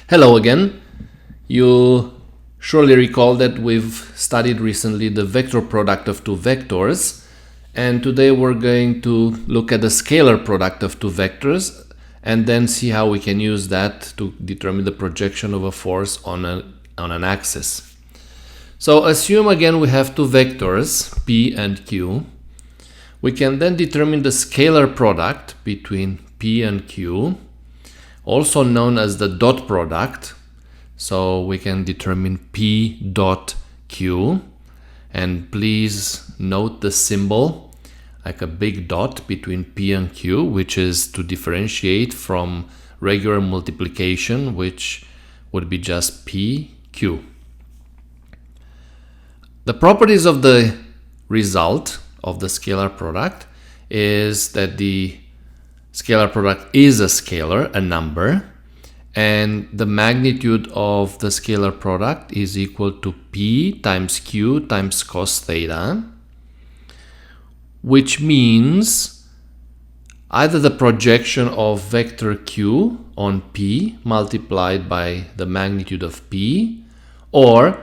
Hello again. You surely recall that we've studied recently the vector product of two vectors, and today we're going to look at the scalar product of two vectors and then see how we can use that to determine the projection of a force on an axis. So assume again we have two vectors, P and Q. We can then determine the scalar product between P and Q, also known as the dot product. So we can determine P dot Q, and please note the symbol like a big dot between P and Q, which is to differentiate from regular multiplication, which would be just P, Q. The properties of the result of the scalar product is that the scalar product is a scalar, a number, and the magnitude of the scalar product is equal to P times Q times cos theta, which means either the projection of vector Q on P multiplied by the magnitude of P, or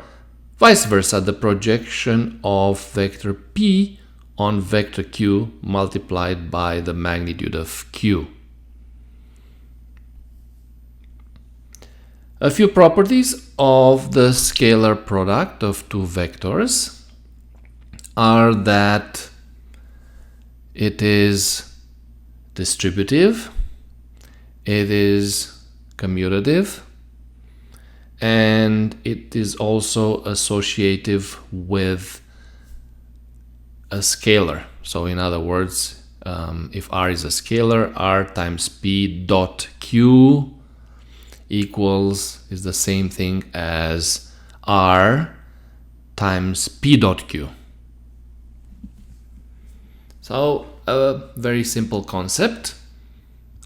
vice versa, the projection of vector P on vector Q multiplied by the magnitude of Q. A few properties of the scalar product of two vectors are that it is distributive, it is commutative, and it is also associative with a scalar. So in other words, if R is a scalar, R times P dot Q is the same thing as R times P dot Q. So a very simple concept,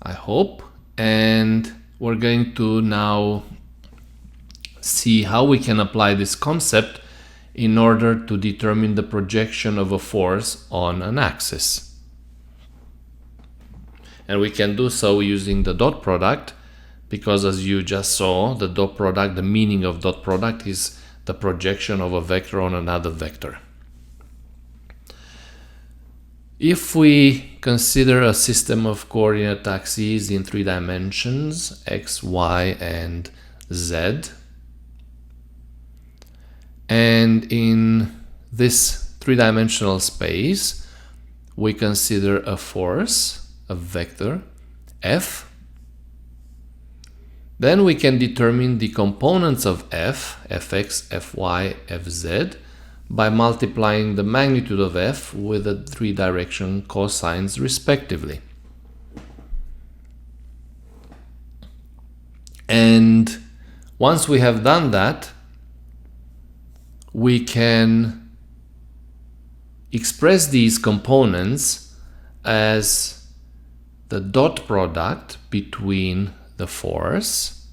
I hope, and we're going to now see how we can apply this concept in order to determine the projection of a force on an axis. And we can do so using the dot product, because as you just saw, the dot product, the meaning of dot product is the projection of a vector on another vector. If we consider a system of coordinate axes in 3 dimensions, x, y, and z, and in this 3-dimensional space, we consider a force, a vector, F. Then we can determine the components of F, Fx, Fy, Fz, by multiplying the magnitude of F with the 3-direction cosines respectively. And once we have done that, we can express these components as the dot product between the force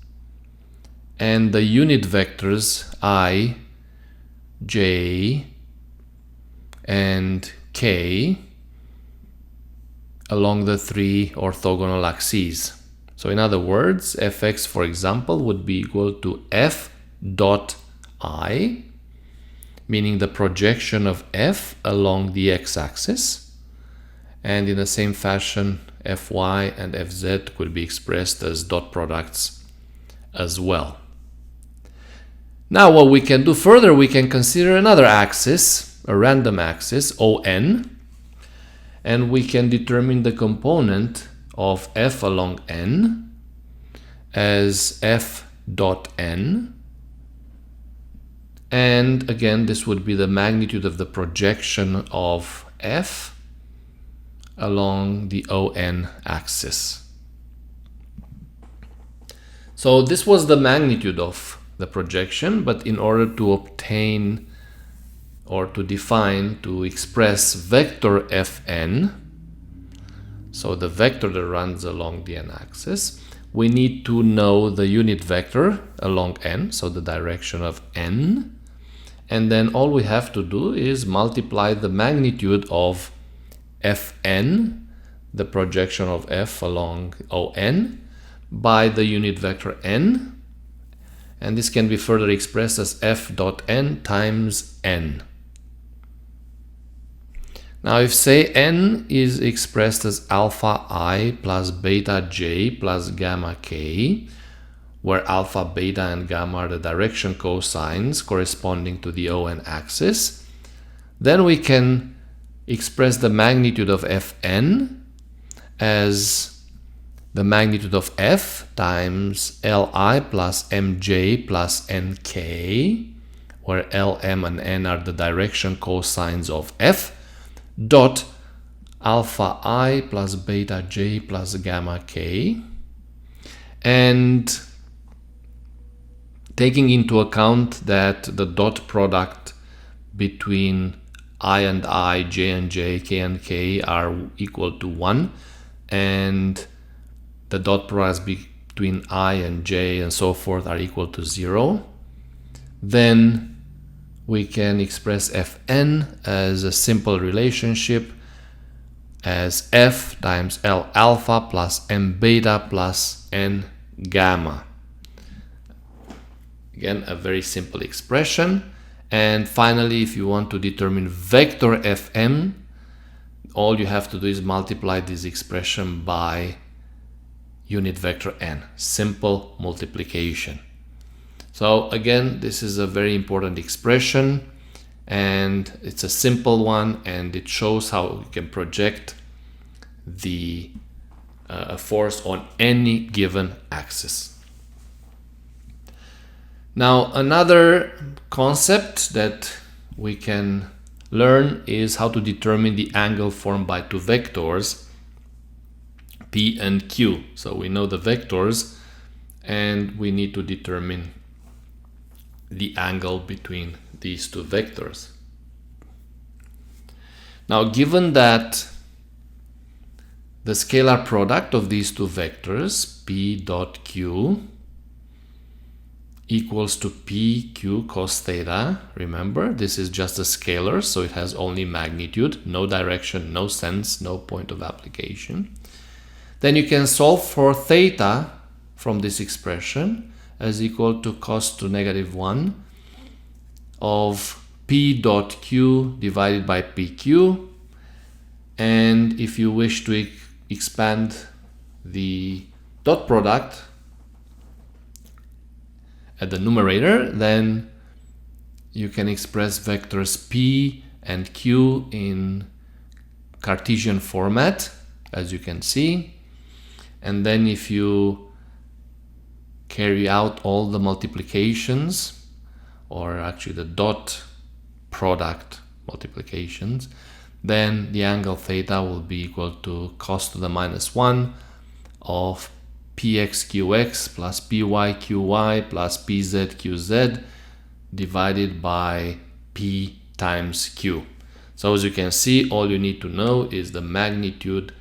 and the unit vectors I, J, and K along the 3 orthogonal axes. So in other words, Fx, for example, would be equal to F dot I, meaning the projection of F along the x-axis, and in the same fashion Fy and Fz could be expressed as dot products as well. Now what we can do further, we can consider another axis, a random axis, ON, and we can determine the component of F along N as F dot N. And again, this would be the magnitude of the projection of F along the ON axis. So this was the magnitude of the projection, but in order to obtain or to define, to express vector Fn, so the vector that runs along the n-axis, we need to know the unit vector along n, so the direction of n, and then all we have to do is multiply the magnitude of Fn, the projection of F along ON, by the unit vector n, and this can be further expressed as f dot n times n. Now if say n is expressed as alpha I plus beta j plus gamma k, where alpha, beta, and gamma are the direction cosines corresponding to the ON axis, then we can express the magnitude of Fn as the magnitude of f times Li plus mj plus nk, where L, m, and n are the direction cosines of f, dot alpha I plus beta j plus gamma k. And taking into account that the dot product between I and I, j and j, k and k are equal to 1, and the dot products between I and j and so forth are equal to 0, then we can express Fn as a simple relationship as f times L alpha plus m beta plus n gamma. Again, a very simple expression. And finally, if you want to determine vector Fm, all you have to do is multiply this expression by unit vector n. Simple multiplication. So again, this is a very important expression, and it's a simple one, and it shows how we can project the force on any given axis. Now, another concept that we can learn is how to determine the angle formed by two vectors, P and Q. So we know the vectors, and we need to determine the angle between these two vectors. Now, given that the scalar product of these two vectors, P dot Q, equals to PQ cos theta, remember, this is just a scalar, so it has only magnitude, no direction, no sense, no point of application. Then you can solve for theta from this expression as equal to cos to negative 1 of P dot Q divided by PQ. And if you wish to expand the dot product at the numerator, then you can express vectors P and Q in Cartesian format, as you can see. And then if you carry out all the multiplications, or actually the dot product multiplications, then the angle theta will be equal to cos to the minus 1 of pxqx plus pyqy plus pzqz divided by p times q. So as you can see, all you need to know is the magnitude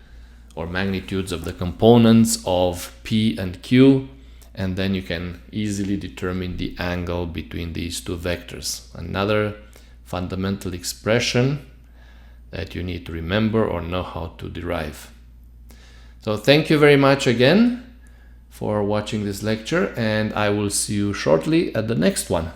or magnitudes of the components of p and q, and then you can easily determine the angle between these two vectors. Another fundamental expression that you need to remember or know how to derive. So thank you very much again for watching this lecture, and I will see you shortly at the next one.